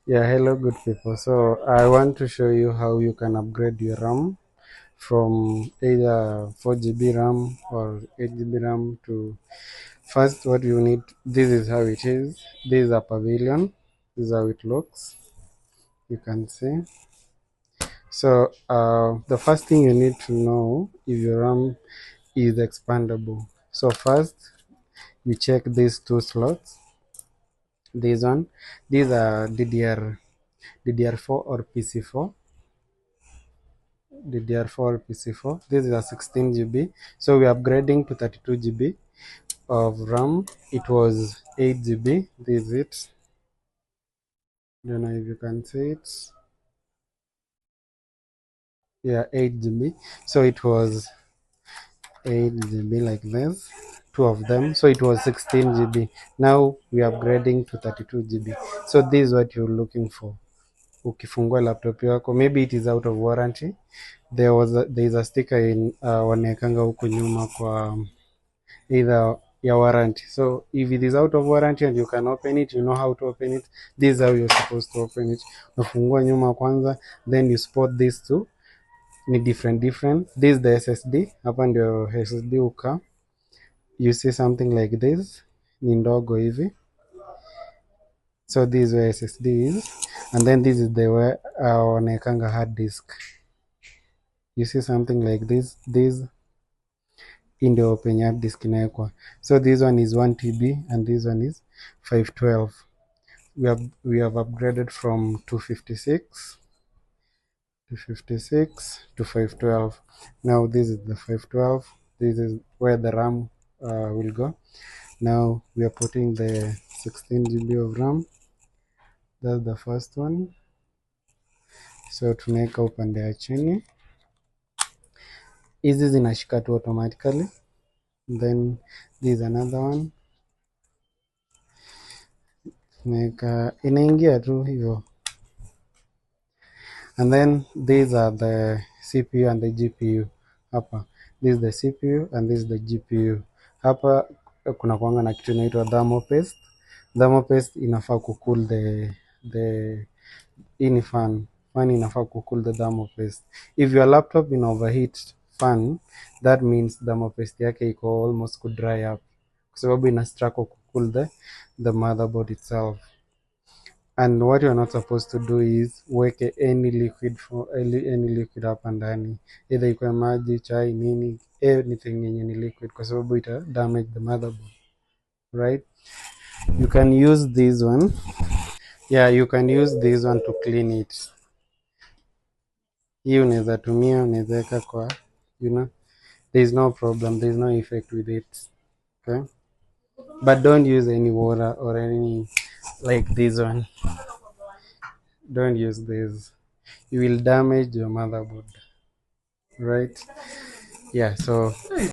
Yeah, hello good people. So I want to show you how you can upgrade your RAM from either 4 GB RAM or 8 GB RAM to first what you need. This is how it is. This is a pavilion. This is how it looks. You can see. So the first thing you need to know if your RAM is expandable. So first you check these two slots. This one, these are DDR4 or PC4. DDR4 PC4. This is a 16 GB. So we're upgrading to 32 GB of RAM. It was 8 GB. This is it. Don't know if you can see it. Yeah, 8 GB. So it was 8 GB like this. Two of them. So it was 16 GB. Now we are upgrading to 32 GB. So this is what you're looking for. Ukifungua laptop yako, maybe it is out of warranty. There is a sticker in wanaekanga huku nyuma kwa either your warranty. So if it is out of warranty and you can open it, you know how to open it. This is how you're supposed to open it. Unafungua nyuma kwanza, then you spot these two ni different. This is the SSD. Hapa ndio SSD uka. You see something like this, ni ndogo hivi. So this is where SSD is, and then this is the where wanaekanga hard disk. You see something like this. This in the open hard disk inawekwa. So this one is 1 TB and this one is 512. We have upgraded from 256 to 512. Now this is the 512. This is where the RAM will go. Now we are putting the 16 GB of RAM. That's the first one. So tunaweka upande ya chini. Hizi zinashika tu automatically. Then this is another one. Tunaweka inaingia tu hivyo. And then these are the CPU and the GPU. Hapa this is the CPU and this is the GPU. Hapa kuna kuanga na kitu inaitwa thermal paste. Thermal paste inafaa kucool the ini fan inafaa kucool the thermal paste. If your laptop in overheat fan, that means thermal paste yake iko almost ku dry up kwa sababu ina struggle kucool the motherboard itself. And what you're not supposed to do is weke any liquid hapa ndani, either ikuwe maji, chai, nini, anything yenye ni liquid, kwa sababu ita damage the motherboard, right? You can use this one. Yeah, you can use this one to clean it. Hii unaweza tumia, unaweza weka kwa, there's no problem, there's no effect with it, okay? But don't use any water or any like this one. Don't use this. You will damage your motherboard, right? Yeah, so